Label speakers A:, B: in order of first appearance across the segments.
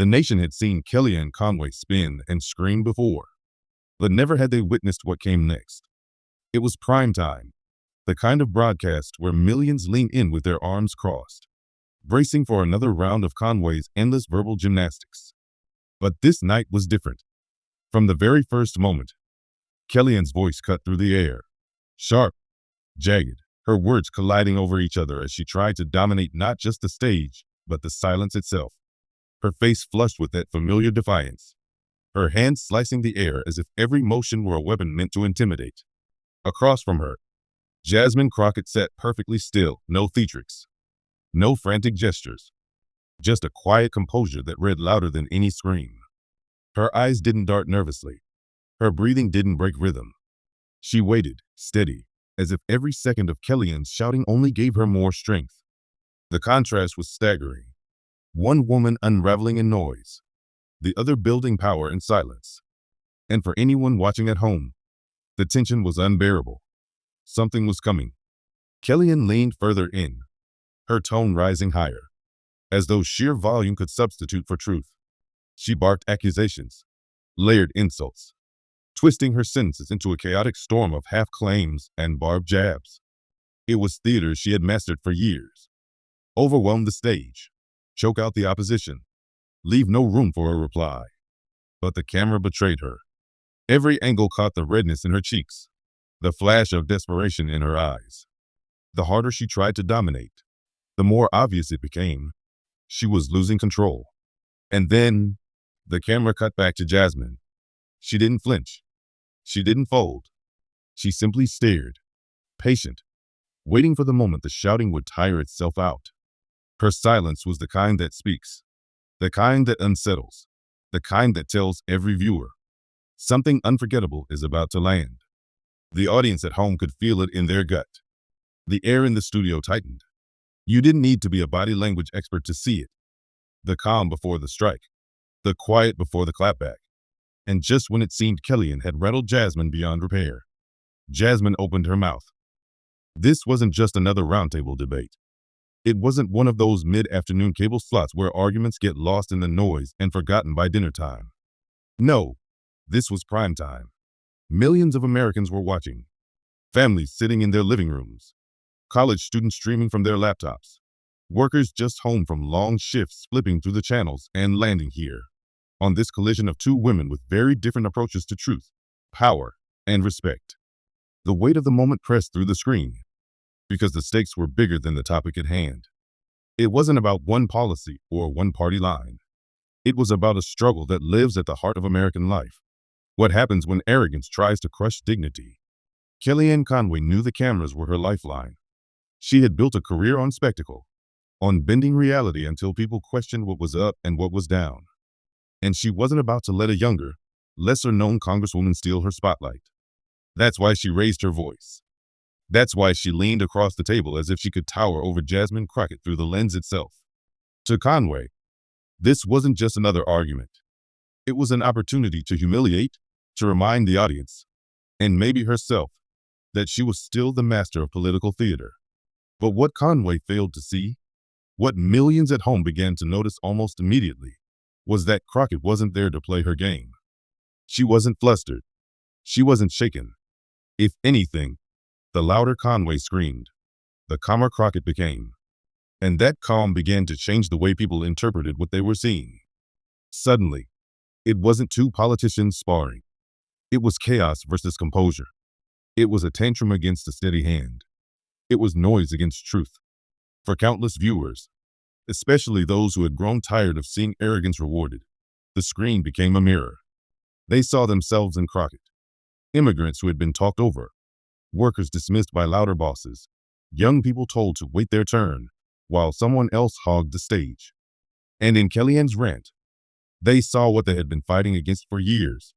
A: The nation had seen Kellyanne Conway spin and scream before, but never had they witnessed what came next. It was prime time, the kind of broadcast where millions lean in with their arms crossed, bracing for another round of Conway's endless verbal gymnastics. But this night was different. From the very first moment, Kellyanne's voice cut through the air, sharp, jagged, her words colliding over each other as she tried to dominate not just the stage, but the silence itself. Her face flushed with that familiar defiance, her hands slicing the air as if every motion were a weapon meant to intimidate. Across from her, Jasmine Crockett sat perfectly still, no theatrics, no frantic gestures, just a quiet composure that read louder than any scream. Her eyes didn't dart nervously. Her breathing didn't break rhythm. She waited, steady, as if every second of Kellyanne's shouting only gave her more strength. The contrast was staggering. One woman unraveling in noise, the other building power in silence. And for anyone watching at home, the tension was unbearable. Something was coming. Kellyanne leaned further in, her tone rising higher, as though sheer volume could substitute for truth. She barked accusations, layered insults, twisting her sentences into a chaotic storm of half-claims and barbed jabs. It was theater she had mastered for years. Overwhelm the stage, choke out the opposition, leave no room for a reply. But the camera betrayed her. Every angle caught the redness in her cheeks, the flash of desperation in her eyes. The harder she tried to dominate, the more obvious it became. She was losing control. And then, the camera cut back to Jasmine. She didn't flinch. She didn't fold. She simply stared, patient, waiting for the moment the shouting would tire itself out. Her silence was the kind that speaks, the kind that unsettles, the kind that tells every viewer, something unforgettable is about to land. The audience at home could feel it in their gut. The air in the studio tightened. You didn't need to be a body language expert to see it. The calm before the strike, the quiet before the clapback. And just when it seemed Kellyanne had rattled Jasmine beyond repair, Jasmine opened her mouth. This wasn't just another roundtable debate. It wasn't one of those mid-afternoon cable slots where arguments get lost in the noise and forgotten by dinner time. No, this was prime time. Millions of Americans were watching. Families sitting in their living rooms. College students streaming from their laptops. Workers just home from long shifts flipping through the channels and landing here, on this collision of two women with very different approaches to truth, power, and respect. The weight of the moment pressed through the screen, because the stakes were bigger than the topic at hand. It wasn't about one policy or one party line. It was about a struggle that lives at the heart of American life. What happens when arrogance tries to crush dignity? Kellyanne Conway knew the cameras were her lifeline. She had built a career on spectacle, on bending reality until people questioned what was up and what was down. And she wasn't about to let a younger, lesser-known congresswoman steal her spotlight. That's why she raised her voice. That's why she leaned across the table as if she could tower over Jasmine Crockett through the lens itself. To Conway, this wasn't just another argument. It was an opportunity to humiliate, to remind the audience, and maybe herself, that she was still the master of political theater. But what Conway failed to see, what millions at home began to notice almost immediately, was that Crockett wasn't there to play her game. She wasn't flustered. She wasn't shaken. If anything, the louder Conway screamed, the calmer Crockett became. And that calm began to change the way people interpreted what they were seeing. Suddenly, it wasn't two politicians sparring. It was chaos versus composure. It was a tantrum against a steady hand. It was noise against truth. For countless viewers, especially those who had grown tired of seeing arrogance rewarded, the screen became a mirror. They saw themselves in Crockett. Immigrants who had been talked over, workers dismissed by louder bosses, young people told to wait their turn, while someone else hogged the stage. And in Kellyanne's rant, they saw what they had been fighting against for years.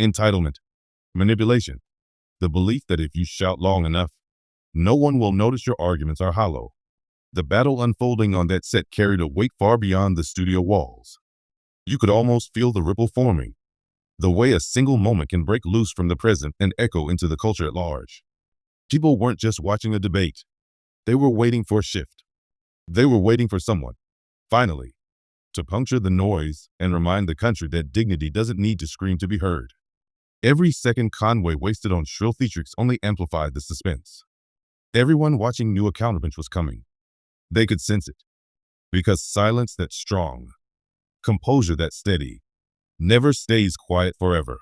A: Entitlement, manipulation, the belief that if you shout long enough, no one will notice your arguments are hollow. The battle unfolding on that set carried a weight far beyond the studio walls. You could almost feel the ripple forming, the way a single moment can break loose from the present and echo into the culture at large. People weren't just watching a debate. They were waiting for a shift. They were waiting for someone, finally, to puncture the noise and remind the country that dignity doesn't need to scream to be heard. Every second Conway wasted on shrill theatrics only amplified the suspense. Everyone watching knew a counterpunch was coming. They could sense it. Because silence that's strong, composure that's steady, never stays quiet forever.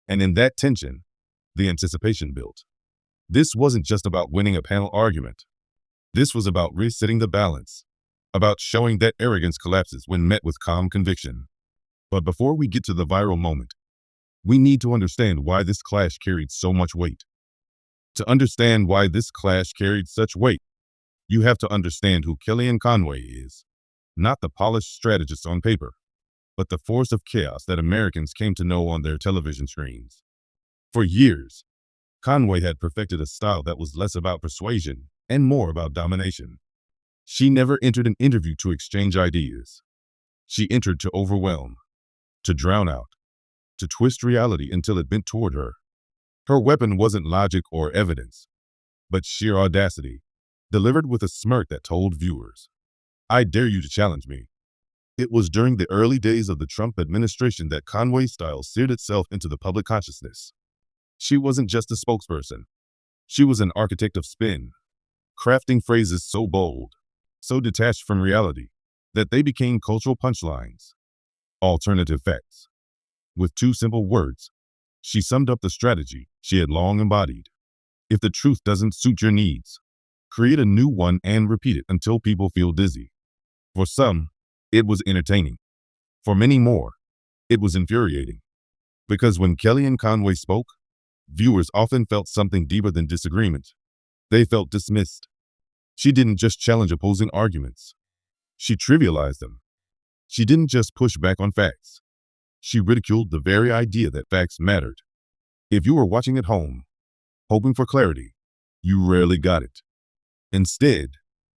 A: And in that tension, the anticipation built. This wasn't just about winning a panel argument. This was about resetting the balance, about showing that arrogance collapses when met with calm conviction. But before we get to the viral moment, we need to understand why this clash carried so much weight. To understand why this clash carried such weight, you have to understand who Kellyanne Conway is. Not the polished strategist on paper, but the force of chaos that Americans came to know on their television screens. For years, Conway had perfected a style that was less about persuasion and more about domination. She never entered an interview to exchange ideas. She entered to overwhelm, to drown out, to twist reality until it bent toward her. Her weapon wasn't logic or evidence, but sheer audacity, delivered with a smirk that told viewers, "I dare you to challenge me." It was during the early days of the Trump administration that Conway's style seared itself into the public consciousness. She wasn't just a spokesperson. She was an architect of spin, crafting phrases so bold, so detached from reality, that they became cultural punchlines, alternative facts. With two simple words, she summed up the strategy she had long embodied. If the truth doesn't suit your needs, create a new one and repeat it until people feel dizzy. For some, it was entertaining. For many more, it was infuriating. Because when Kellyanne Conway spoke, viewers often felt something deeper than disagreement. They felt dismissed. She didn't just challenge opposing arguments. She trivialized them. She didn't just push back on facts. She ridiculed the very idea that facts mattered. If you were watching at home, hoping for clarity, you rarely got it. Instead,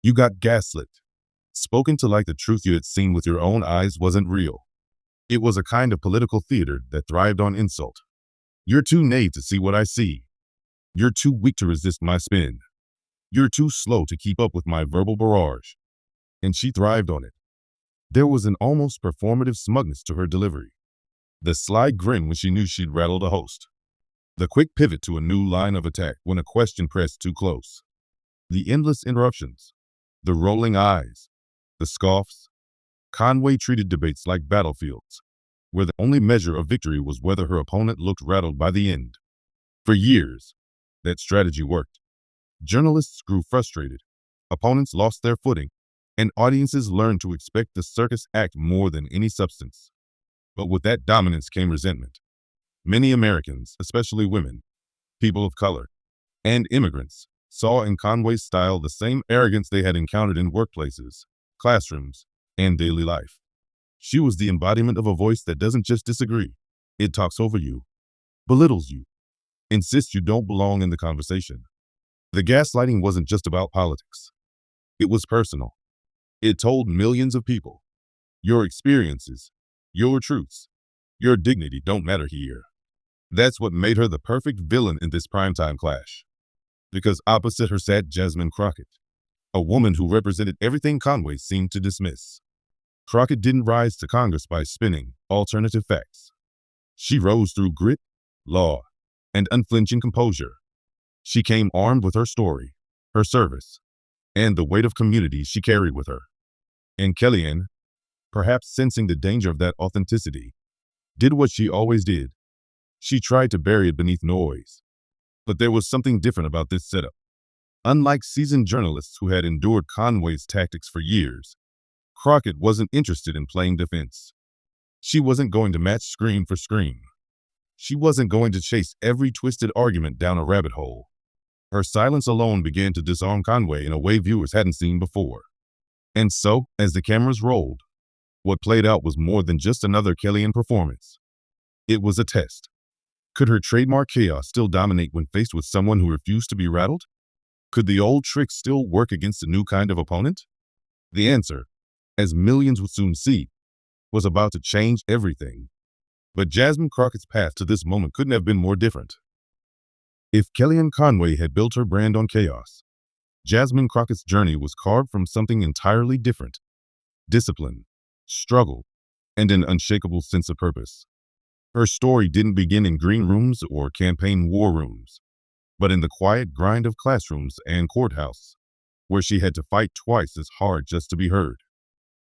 A: you got gaslit, spoken to like the truth you had seen with your own eyes wasn't real. It was a kind of political theater that thrived on insult. "You're too naive to see what I see. You're too weak to resist my spin. You're too slow to keep up with my verbal barrage." And she thrived on it. There was an almost performative smugness to her delivery. The sly grin when she knew she'd rattled a host. The quick pivot to a new line of attack when a question pressed too close. The endless interruptions. The rolling eyes. The scoffs. Conway treated debates like battlefields, where the only measure of victory was whether her opponent looked rattled by the end. For years, that strategy worked. Journalists grew frustrated, opponents lost their footing, and audiences learned to expect the circus act more than any substance. But with that dominance came resentment. Many Americans, especially women, people of color, and immigrants, saw in Conway's style the same arrogance they had encountered in workplaces, classrooms, and daily life. She was the embodiment of a voice that doesn't just disagree. It talks over you, belittles you, insists you don't belong in the conversation. The gaslighting wasn't just about politics. It was personal. It told millions of people, your experiences, your truths, your dignity don't matter here. That's what made her the perfect villain in this primetime clash. Because opposite her sat Jasmine Crockett, a woman who represented everything Conway seemed to dismiss. Crockett didn't rise to Congress by spinning alternative facts. She rose through grit, law, and unflinching composure. She came armed with her story, her service, and the weight of community she carried with her. And Kellyanne, perhaps sensing the danger of that authenticity, did what she always did. She tried to bury it beneath noise. But there was something different about this setup. Unlike seasoned journalists who had endured Conway's tactics for years, Crockett wasn't interested in playing defense. She wasn't going to match scream for scream. She wasn't going to chase every twisted argument down a rabbit hole. Her silence alone began to disarm Conway in a way viewers hadn't seen before. And so, as the cameras rolled, what played out was more than just another Kellyanne performance. It was a test. Could her trademark chaos still dominate when faced with someone who refused to be rattled? Could the old tricks still work against a new kind of opponent? The answer, as millions would soon see, was about to change everything. But Jasmine Crockett's path to this moment couldn't have been more different. If Kellyanne Conway had built her brand on chaos, Jasmine Crockett's journey was carved from something entirely different: discipline. struggle, and an unshakable sense of purpose. Her story didn't begin in green rooms or campaign war rooms, but in the quiet grind of classrooms and courthouse, where she had to fight twice as hard just to be heard.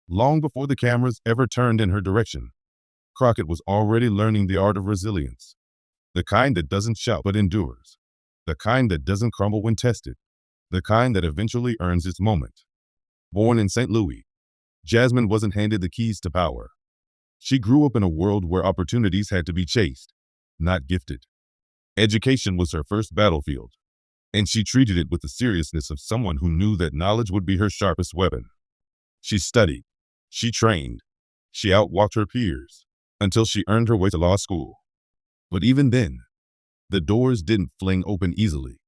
A: Long before the cameras ever turned in her direction, Crockett was already learning the art of resilience, the kind that doesn't shout but endures, the kind that doesn't crumble when tested, the kind that eventually earns its moment. Born in St. Louis, Jasmine wasn't handed the keys to power. She grew up in a world where opportunities had to be chased, not gifted. Education was her first battlefield, and she treated it with the seriousness of someone who knew that knowledge would be her sharpest weapon. She studied, she trained, she outwalked her peers, until she earned her way to law school. But even then, the doors didn't fling open easily.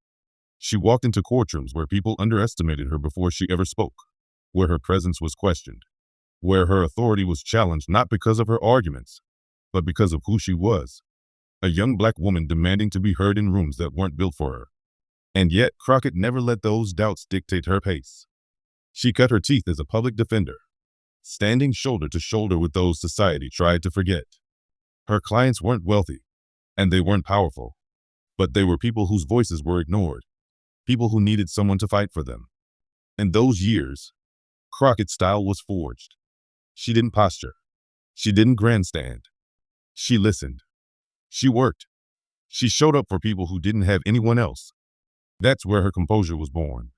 A: She walked into courtrooms where people underestimated her before she ever spoke, where her presence was questioned, where her authority was challenged not because of her arguments, but because of who she was, a young black woman demanding to be heard in rooms that weren't built for her. And yet, Crockett never let those doubts dictate her pace. She cut her teeth as a public defender, standing shoulder to shoulder with those society tried to forget. Her clients weren't wealthy, and they weren't powerful, but they were people whose voices were ignored, people who needed someone to fight for them. In those years, Crockett's style was forged. She didn't posture. She didn't grandstand. She listened. She worked. She showed up for people who didn't have anyone else. That's where her composure was born,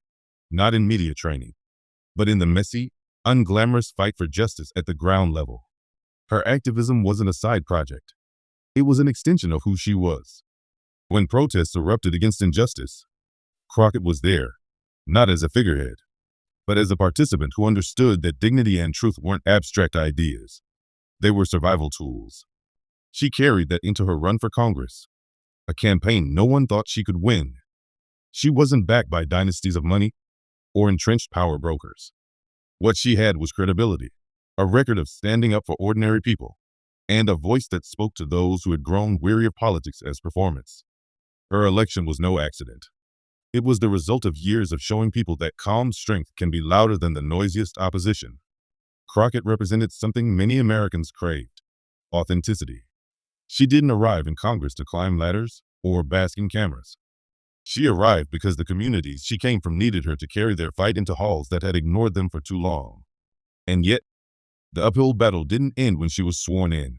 A: not in media training, but in the messy, unglamorous fight for justice at the ground level. Her activism wasn't a side project. It was an extension of who she was. When protests erupted against injustice, Crockett was there, not as a figurehead, but as a participant who understood that dignity and truth weren't abstract ideas. They were survival tools. She carried that into her run for Congress, a campaign no one thought she could win. She wasn't backed by dynasties of money or entrenched power brokers. What she had was credibility, a record of standing up for ordinary people, and a voice that spoke to those who had grown weary of politics as performance. Her election was no accident. It was the result of years of showing people that calm strength can be louder than the noisiest opposition. Crockett represented something many Americans craved: authenticity. She didn't arrive in Congress to climb ladders or bask in cameras. She arrived because the communities she came from needed her to carry their fight into halls that had ignored them for too long. And yet, the uphill battle didn't end when she was sworn in.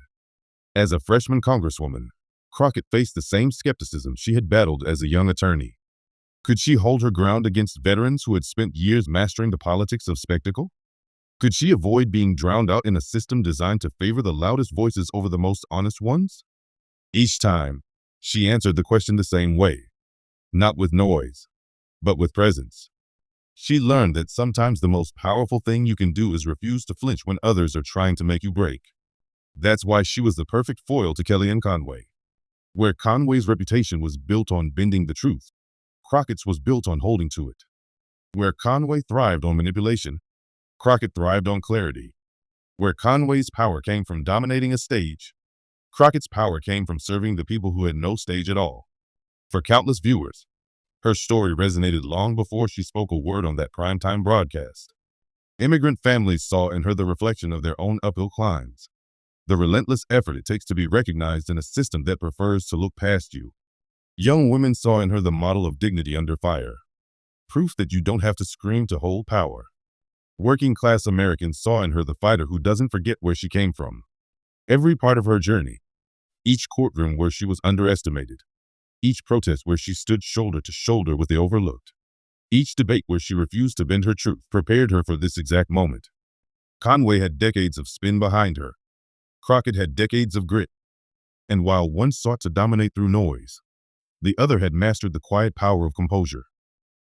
A: As a freshman congresswoman, Crockett faced the same skepticism she had battled as a young attorney. Could she hold her ground against veterans who had spent years mastering the politics of spectacle? Could she avoid being drowned out in a system designed to favor the loudest voices over the most honest ones? Each time, she answered the question the same way, not with noise, but with presence. She learned that sometimes the most powerful thing you can do is refuse to flinch when others are trying to make you break. That's why she was the perfect foil to Kellyanne Conway. Where Conway's reputation was built on bending the truth, Crockett's was built on holding to it. Where Conway thrived on manipulation, Crockett thrived on clarity. Where Conway's power came from dominating a stage, Crockett's power came from serving the people who had no stage at all. For countless viewers, her story resonated long before she spoke a word on that primetime broadcast. Immigrant families saw in her the reflection of their own uphill climbs, the relentless effort it takes to be recognized in a system that prefers to look past you. Young women saw in her the model of dignity under fire, proof that you don't have to scream to hold power. Working-class Americans saw in her the fighter who doesn't forget where she came from. Every part of her journey, each courtroom where she was underestimated, each protest where she stood shoulder to shoulder with the overlooked, each debate where she refused to bend her truth, prepared her for this exact moment. Conway had decades of spin behind her. Crockett had decades of grit. And while one sought to dominate through noise, the other had mastered the quiet power of composure.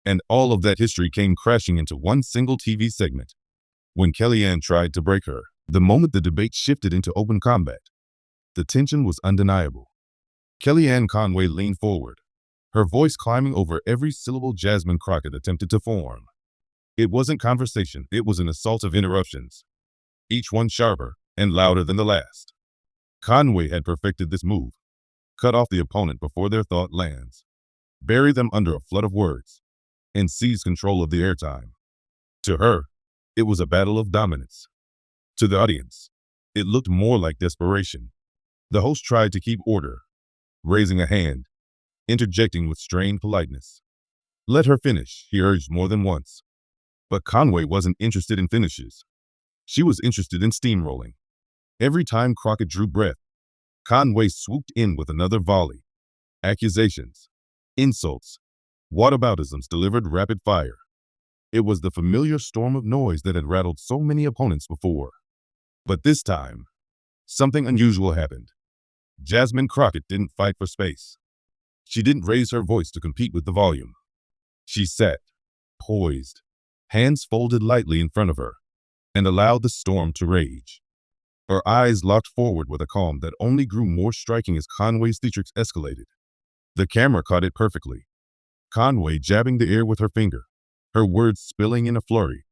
A: And all of that history came crashing into one single TV segment. When Kellyanne tried to break her, the moment the debate shifted into open combat, the tension was undeniable. Kellyanne Conway leaned forward, her voice climbing over every syllable Jasmine Crockett attempted to form. It wasn't conversation, it was an assault of interruptions, each one sharper and louder than the last. Conway had perfected this move: cut off the opponent before their thought lands, bury them under a flood of words, and seize control of the airtime. To her, it was a battle of dominance. To the audience, it looked more like desperation. The host tried to keep order, raising a hand, interjecting with strained politeness. Let her finish, he urged more than once. But Conway wasn't interested in finishes. She was interested in steamrolling. Every time Crockett drew breath, Conway swooped in with another volley. Accusations, insults, whataboutisms delivered rapid fire. It was the familiar storm of noise that had rattled so many opponents before. But this time, something unusual happened. Jasmine Crockett didn't fight for space. She didn't raise her voice to compete with the volume. She sat, poised, hands folded lightly in front of her, and allowed the storm to rage. Her eyes locked forward with a calm that only grew more striking as Conway's theatrics escalated. The camera caught it perfectly. Conway jabbing the air with her finger, her words spilling in a flurry,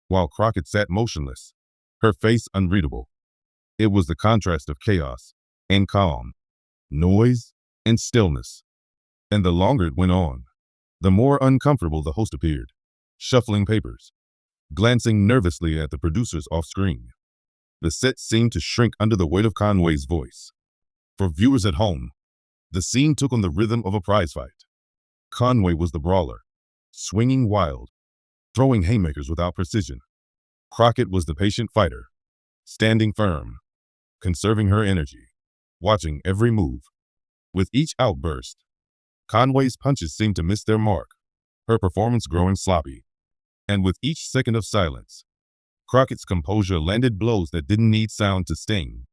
A: while Crockett sat motionless, her face unreadable. It was the contrast of chaos and calm, noise and stillness. And the longer it went on, the more uncomfortable the host appeared, shuffling papers, glancing nervously at the producers off-screen. The set seemed to shrink under the weight of Conway's voice. For viewers at home, the scene took on the rhythm of a prize fight. Conway was the brawler, swinging wild, throwing haymakers without precision. Crockett was the patient fighter, standing firm, conserving her energy, watching every move. With each outburst, Conway's punches seemed to miss their mark, her performance growing sloppy. And with each second of silence, Crockett's composure landed blows that didn't need sound to sting.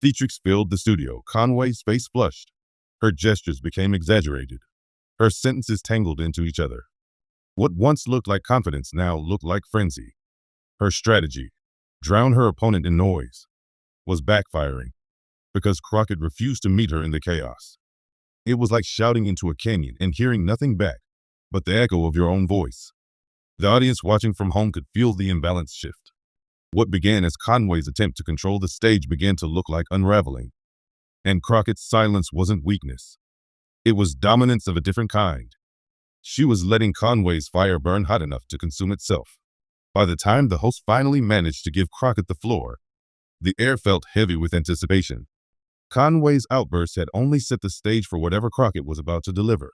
A: Theatrics filled the studio, Conway's face flushed. Her gestures became exaggerated. Her sentences tangled into each other. What once looked like confidence now looked like frenzy. Her strategy, drown her opponent in noise, was backfiring because Crockett refused to meet her in the chaos. It was like shouting into a canyon and hearing nothing back but the echo of your own voice. The audience watching from home could feel the imbalance shift. What began as Conway's attempt to control the stage began to look like unraveling. And Crockett's silence wasn't weakness. It was dominance of a different kind. She was letting Conway's fire burn hot enough to consume itself. By the time the host finally managed to give Crockett the floor, the air felt heavy with anticipation. Conway's outburst had only set the stage for whatever Crockett was about to deliver.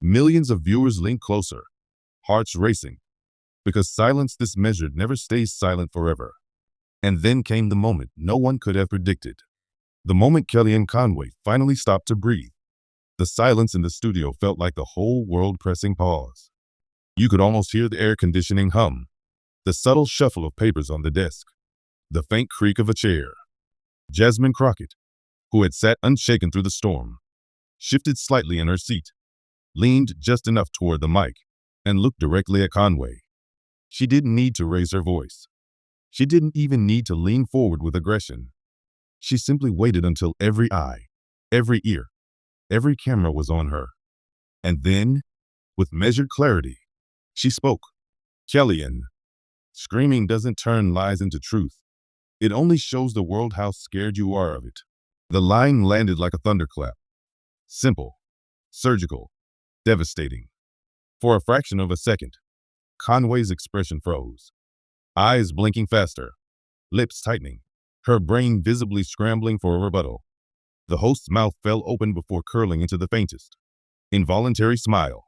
A: Millions of viewers leaned closer, hearts racing, because silence this measured never stays silent forever. And then came the moment no one could have predicted. The moment Kellyanne Conway finally stopped to breathe. The silence in the studio felt like the whole world pressing pause. You could almost hear the air conditioning hum, the subtle shuffle of papers on the desk, the faint creak of a chair. Jasmine Crockett, who had sat unshaken through the storm, shifted slightly in her seat, leaned just enough toward the mic, and looked directly at Conway. She didn't need to raise her voice. She didn't even need to lean forward with aggression. She simply waited until every eye, every ear, every camera was on her. And then, with measured clarity, she spoke. Kellyanne, screaming doesn't turn lies into truth. It only shows the world how scared you are of it. The line landed like a thunderclap. Simple, surgical, devastating. For a fraction of a second, Conway's expression froze. Eyes blinking faster, lips tightening, her brain visibly scrambling for a rebuttal. The host's mouth fell open before curling into the faintest, involuntary smile.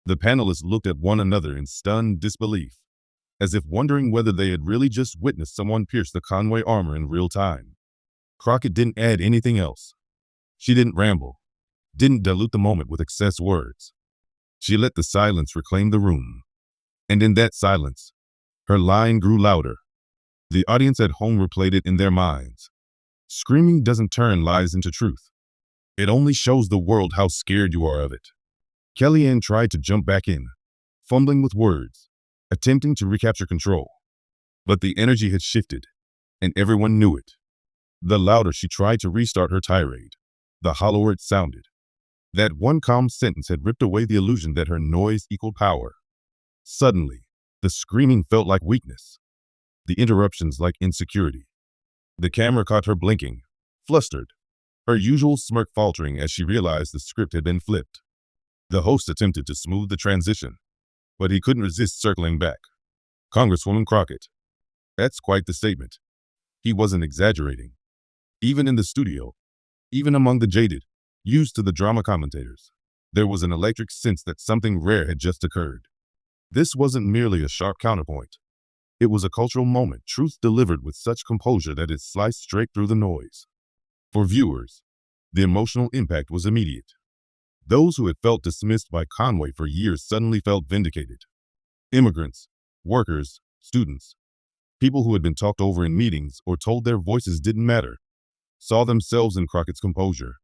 A: The panelists looked at one another in stunned disbelief, as if wondering whether they had really just witnessed someone pierce the Conway armor in real time. Crockett didn't add anything else. She didn't ramble, didn't dilute the moment with excess words. She let the silence reclaim the room. And in that silence, her line grew louder. The audience at home replayed it in their minds. Screaming doesn't turn lies into truth. It only shows the world how scared you are of it. Kellyanne tried to jump back in, fumbling with words, attempting to recapture control. But the energy had shifted, and everyone knew it. The louder she tried to restart her tirade, the hollower it sounded. That one calm sentence had ripped away the illusion that her noise equaled power. Suddenly, the screaming felt like weakness, the interruptions like insecurity. The camera caught her blinking, flustered, her usual smirk faltering as she realized the script had been flipped. The host attempted to smooth the transition, but he couldn't resist circling back. Congresswoman Crockett, that's quite the statement. He wasn't exaggerating. Even in the studio, even among the jaded, used to the drama commentators, there was an electric sense that something rare had just occurred. This wasn't merely a sharp counterpoint. It was a cultural moment, truth delivered with such composure that it sliced straight through the noise. For viewers, the emotional impact was immediate. Those who had felt dismissed by Conway for years suddenly felt vindicated. Immigrants, workers, students, people who had been talked over in meetings or told their voices didn't matter, saw themselves in Crockett's composure.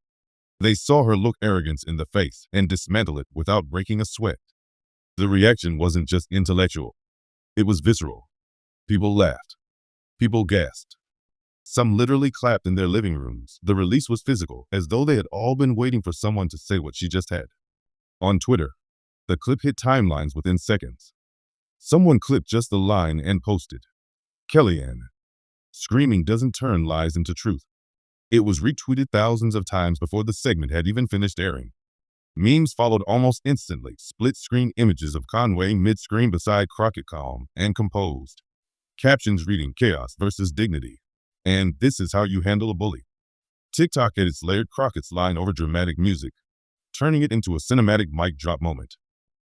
A: They saw her look arrogance in the face and dismantle it without breaking a sweat. The reaction wasn't just intellectual. It was visceral. People laughed. People gasped. Some literally clapped in their living rooms. The release was physical, as though they had all been waiting for someone to say what she just had. On Twitter, the clip hit timelines within seconds. Someone clipped just the line and posted, "Kellyanne, screaming doesn't turn lies into truth." It was retweeted thousands of times before the segment had even finished airing. Memes followed almost instantly, split-screen images of Conway mid-scream beside Crockett calm and composed. Captions reading "Chaos versus Dignity" and "This is how you handle a bully." TikTok edits layered Crockett's line over dramatic music, turning it into a cinematic mic drop moment.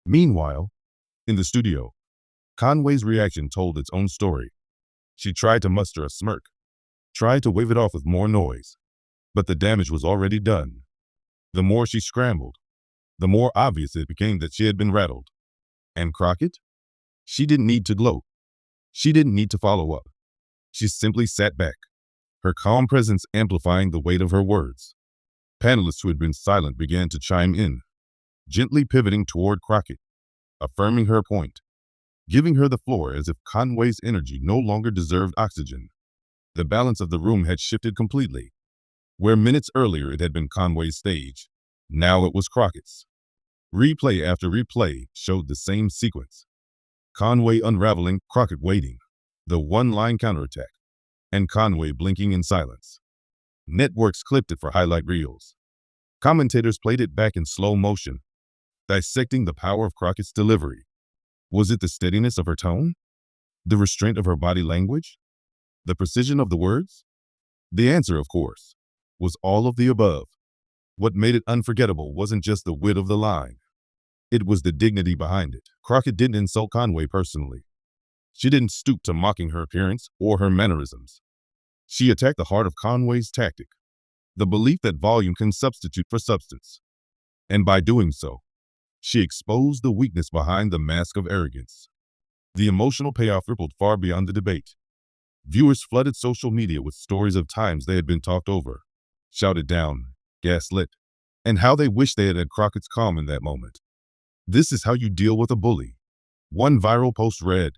A: Meanwhile, in the studio, Conway's reaction told its own story. She tried to muster a smirk, tried to wave it off with more noise, but the damage was already done. The more she scrambled, the more obvious it became that she had been rattled. And Crockett? She didn't need to gloat. She didn't need to follow up. She simply sat back, her calm presence amplifying the weight of her words. Panelists who had been silent began to chime in, gently pivoting toward Crockett, affirming her point, giving her the floor as if Conway's energy no longer deserved oxygen. The balance of the room had shifted completely. Where minutes earlier it had been Conway's stage, now it was Crockett's. Replay after replay showed the same sequence. Conway unraveling, Crockett waiting, the one-line counterattack, and Conway blinking in silence. Networks clipped it for highlight reels. Commentators played it back in slow motion, dissecting the power of Crockett's delivery. Was it the steadiness of her tone? The restraint of her body language? The precision of the words? The answer, of course, was all of the above. What made it unforgettable wasn't just the wit of the line. It was the dignity behind it. Crockett didn't insult Conway personally. She didn't stoop to mocking her appearance or her mannerisms. She attacked the heart of Conway's tactic, the belief that volume can substitute for substance. And by doing so, she exposed the weakness behind the mask of arrogance. The emotional payoff rippled far beyond the debate. Viewers flooded social media with stories of times they had been talked over, shouted down, gaslit, and how they wished they had had Crockett's calm in that moment. "This is how you deal with a bully." One viral post read,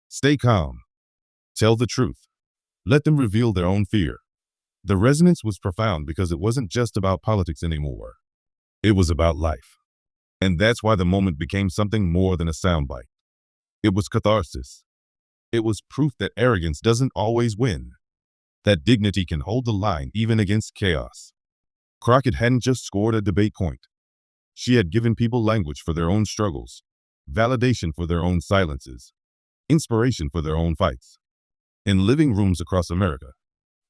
A: "Stay calm. Tell the truth. Let them reveal their own fear." The resonance was profound because it wasn't just about politics anymore. It was about life. And that's why the moment became something more than a soundbite. It was catharsis. It was proof that arrogance doesn't always win, that dignity can hold the line even against chaos. Crockett hadn't just scored a debate point. She had given people language for their own struggles, validation for their own silences, inspiration for their own fights. In living rooms across America,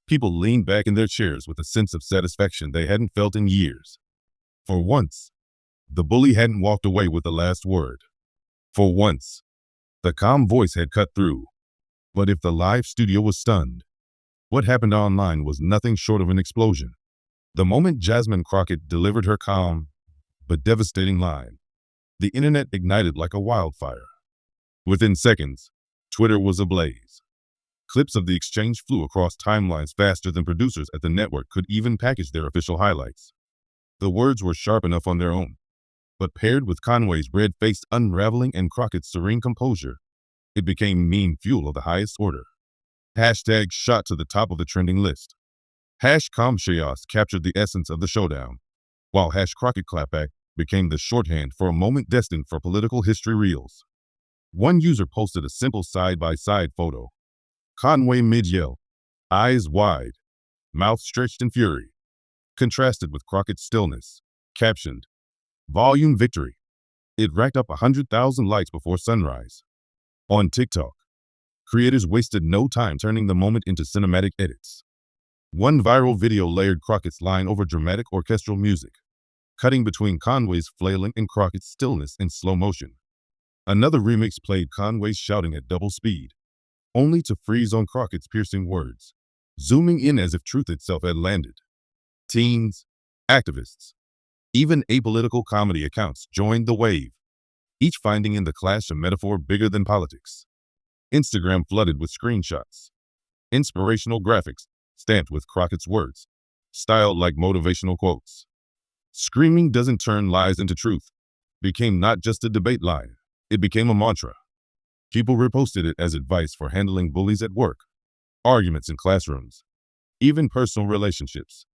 A: people leaned back in their chairs with a sense of satisfaction they hadn't felt in years. For once, the bully hadn't walked away with the last word. For once, the calm voice had cut through. But if the live studio was stunned, what happened online was nothing short of an explosion. The moment Jasmine Crockett delivered her calm but devastating line, the internet ignited like a wildfire. Within seconds, Twitter was ablaze. Clips of the exchange flew across timelines faster than producers at the network could even package their official highlights. The words were sharp enough on their own, but paired with Conway's red-faced unraveling and Crockett's serene composure, it became meme fuel of the highest order. Hashtags shot to the top of the trending list. #ComChaos captured the essence of the showdown, while #CrockettClapback became the shorthand for a moment destined for political history reels. One user posted a simple side-by-side photo. Conway mid-yell, eyes wide, mouth stretched in fury, contrasted with Crockett's stillness, captioned, "Volume Victory." It racked up 100,000 likes before sunrise. On TikTok, Creators wasted no time turning the moment into cinematic edits. One viral video layered Crockett's line over dramatic orchestral music, cutting between Conway's flailing and Crockett's stillness in slow motion. Another remix played Conway's shouting at double speed, only to freeze on Crockett's piercing words, zooming in as if truth itself had landed. Teens, activists, even apolitical comedy accounts joined the wave, each finding in the clash a metaphor bigger than politics. Instagram flooded with screenshots, inspirational graphics stamped with Crockett's words, styled like motivational quotes. Screaming doesn't turn lies into truth became not just a debate line, it became a mantra. People reposted it as advice for handling bullies at work, arguments in classrooms, even personal relationships.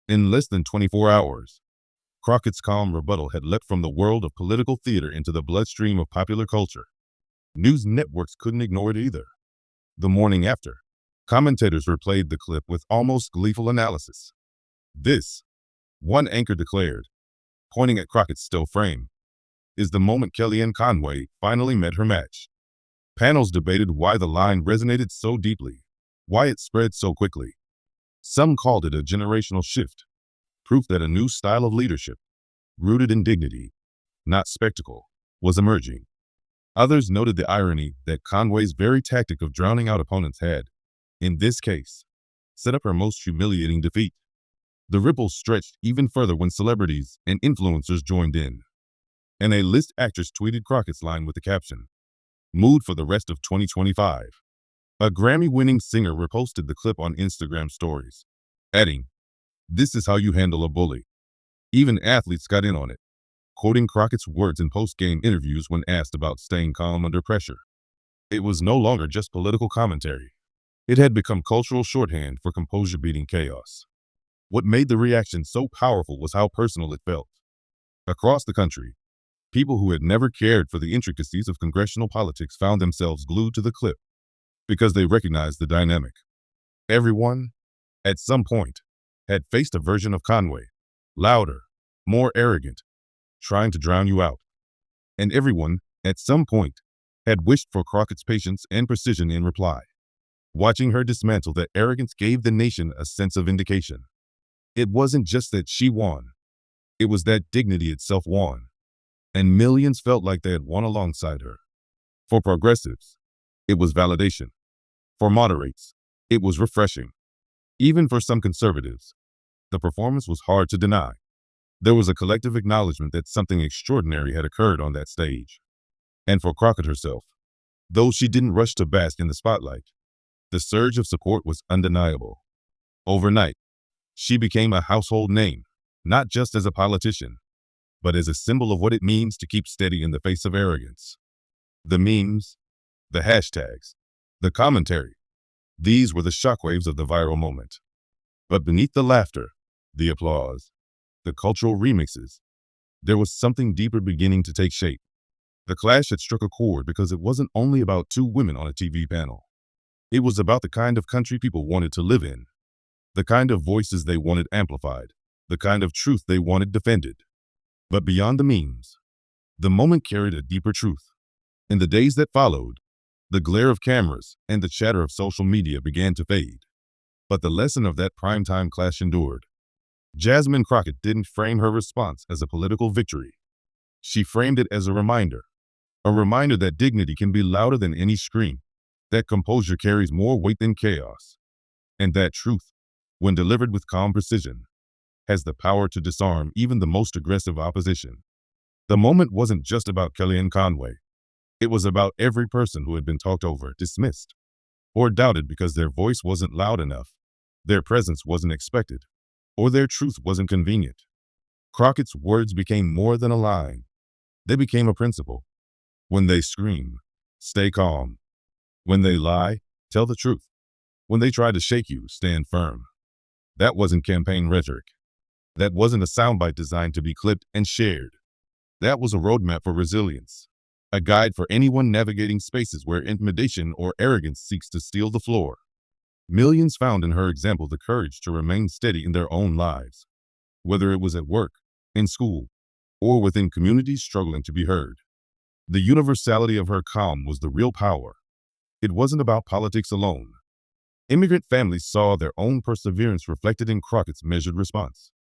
A: In less than 24 hours, Crockett's calm rebuttal had leapt from the world of political theater into the bloodstream of popular culture. News networks couldn't ignore it either. The morning after, commentators replayed the clip with almost gleeful analysis. This, one anchor declared, pointing at Crockett's still frame, is the moment Kellyanne Conway finally met her match. Panels debated why the line resonated so deeply, why it spread so quickly. Some called it a generational shift, proof that a new style of leadership, rooted in dignity, not spectacle, was emerging. Others noted the irony that Conway's very tactic of drowning out opponents had, in this case, set up her most humiliating defeat. The ripples stretched even further when celebrities and influencers joined in. An A-list actress tweeted Crockett's line with the caption, "Mood for the rest of 2025. A Grammy-winning singer reposted the clip on Instagram stories, adding, "This is how you handle a bully." Even athletes got in on it, quoting Crockett's words in post-game interviews when asked about staying calm under pressure. It was no longer just political commentary. It had become cultural shorthand for composure beating chaos. What made the reaction so powerful was how personal it felt. Across the country, people who had never cared for the intricacies of congressional politics found themselves glued to the clip because they recognized the dynamic. Everyone, at some point, had faced a version of Conway, louder, more arrogant, trying to drown you out. And everyone, at some point, had wished for Crockett's patience and precision in reply. Watching her dismantle that arrogance gave the nation a sense of vindication. It wasn't just that she won, it was that dignity itself won. And millions felt like they had won alongside her. For progressives, it was validation. For moderates, it was refreshing. Even for some conservatives, the performance was hard to deny. There was a collective acknowledgement that something extraordinary had occurred on that stage. And for Crockett herself, though she didn't rush to bask in the spotlight, the surge of support was undeniable. Overnight, she became a household name, not just as a politician, but as a symbol of what it means to keep steady in the face of arrogance. The memes, the hashtags, the commentary, these were the shockwaves of the viral moment. But beneath the laughter, the applause, the cultural remixes, there was something deeper beginning to take shape. The clash had struck a chord because it wasn't only about two women on a TV panel. It was about the kind of country people wanted to live in, the kind of voices they wanted amplified, the kind of truth they wanted defended. But beyond the memes, the moment carried a deeper truth. In the days that followed, the glare of cameras and the chatter of social media began to fade. But the lesson of that primetime clash endured. Jasmine Crockett didn't frame her response as a political victory. She framed it as a reminder that dignity can be louder than any scream, that composure carries more weight than chaos, and that truth, when delivered with calm precision, has the power to disarm even the most aggressive opposition. The moment wasn't just about Kellyanne Conway. It was about every person who had been talked over, dismissed, or doubted because their voice wasn't loud enough, their presence wasn't expected, or their truth wasn't convenient. Crockett's words became more than a line. They became a principle. When they scream, stay calm. When they lie, tell the truth. When they try to shake you, stand firm. That wasn't campaign rhetoric. That wasn't a soundbite designed to be clipped and shared. That was a roadmap for resilience, a guide for anyone navigating spaces where intimidation or arrogance seeks to steal the floor. Millions found in her example the courage to remain steady in their own lives, whether it was at work, in school, or within communities struggling to be heard. The universality of her calm was the real power. It wasn't about politics alone. Immigrant families saw their own perseverance reflected in Crockett's measured response.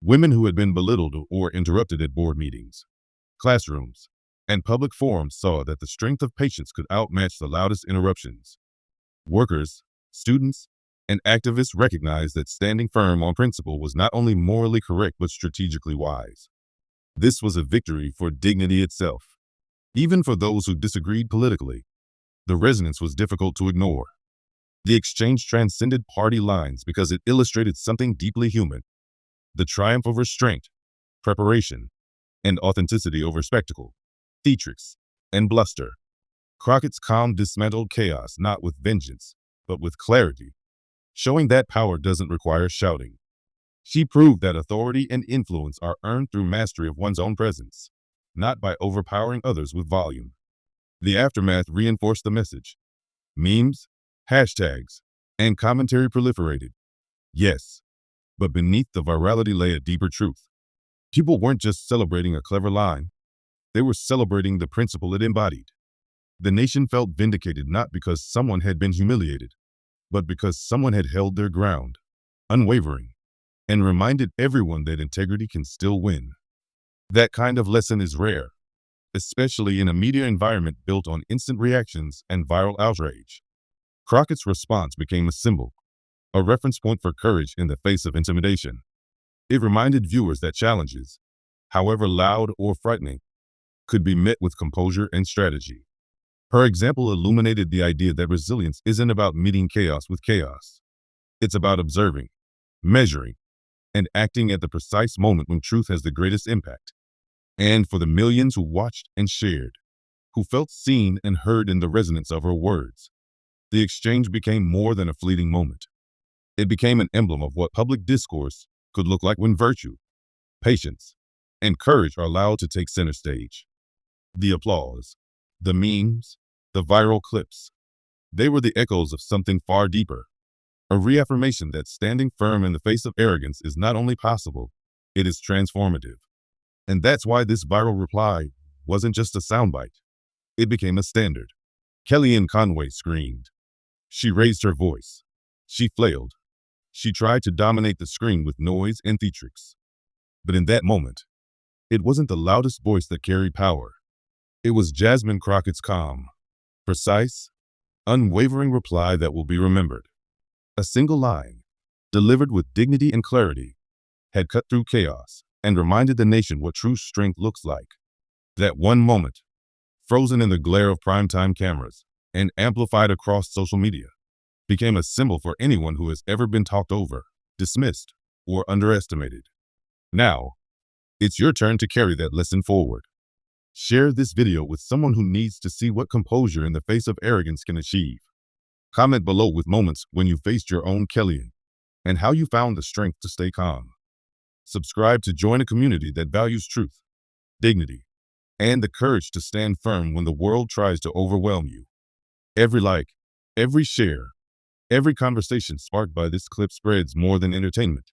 A: Women who had been belittled or interrupted at board meetings, classrooms, and public forums saw that the strength of patience could outmatch the loudest interruptions. Workers, students, and activists recognized that standing firm on principle was not only morally correct but strategically wise. This was a victory for dignity itself. Even for those who disagreed politically, the resonance was difficult to ignore. The exchange transcended party lines because it illustrated something deeply human: the triumph of restraint, preparation, and authenticity over spectacle, theatrics, and bluster. Crockett's calm dismantled chaos not with vengeance, but with clarity, showing that power doesn't require shouting. She proved that authority and influence are earned through mastery of one's own presence, not by overpowering others with volume. The aftermath reinforced the message. Memes, hashtags, and commentary proliferated. Yes, but beneath the virality lay a deeper truth. People weren't just celebrating a clever line, they were celebrating the principle it embodied. The nation felt vindicated not because someone had been humiliated, but because someone had held their ground, unwavering, and reminded everyone that integrity can still win. That kind of lesson is rare, especially in a media environment built on instant reactions and viral outrage. Crockett's response became a symbol, a reference point for courage in the face of intimidation. It reminded viewers that challenges, however loud or frightening, could be met with composure and strategy. Her example illuminated the idea that resilience isn't about meeting chaos with chaos. It's about observing, measuring, and acting at the precise moment when truth has the greatest impact. And for the millions who watched and shared, who felt seen and heard in the resonance of her words, the exchange became more than a fleeting moment. It became an emblem of what public discourse could look like when virtue, patience, and courage are allowed to take center stage. The applause, the memes, the viral clips, they were the echoes of something far deeper, a reaffirmation that standing firm in the face of arrogance is not only possible, it is transformative. And that's why this viral reply wasn't just a soundbite. It became a standard. Kellyanne Conway screamed. She raised her voice. She flailed. She tried to dominate the screen with noise and theatrics. But in that moment, it wasn't the loudest voice that carried power. It was Jasmine Crockett's calm, precise, unwavering reply that will be remembered. A single line, delivered with dignity and clarity, had cut through chaos and reminded the nation what true strength looks like. That one moment, frozen in the glare of primetime cameras and amplified across social media, became a symbol for anyone who has ever been talked over, dismissed, or underestimated. Now, it's your turn to carry that lesson forward. Share this video with someone who needs to see what composure in the face of arrogance can achieve. Comment below with moments when you faced your own Kellyanne and how you found the strength to stay calm. Subscribe to join a community that values truth, dignity, and the courage to stand firm when the world tries to overwhelm you. Every like, every share, every conversation sparked by this clip spreads more than entertainment.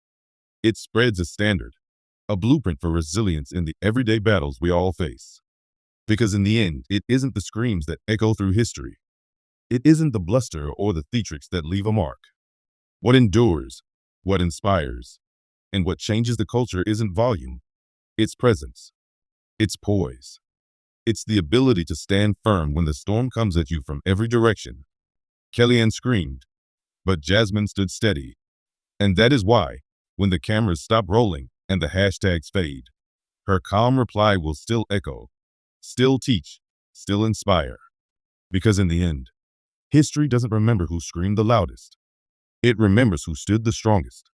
A: It spreads a standard, a blueprint for resilience in the everyday battles we all face. Because in the end, it isn't the screams that echo through history. It isn't the bluster or the theatrics that leave a mark. What endures, what inspires, and what changes the culture isn't volume. It's presence. It's poise. It's the ability to stand firm when the storm comes at you from every direction. Kellyanne screamed, but Jasmine stood steady. And that is why, when the cameras stop rolling and the hashtags fade, her calm reply will still echo, still teach, still inspire. Because in the end, history doesn't remember who screamed the loudest. It remembers who stood the strongest.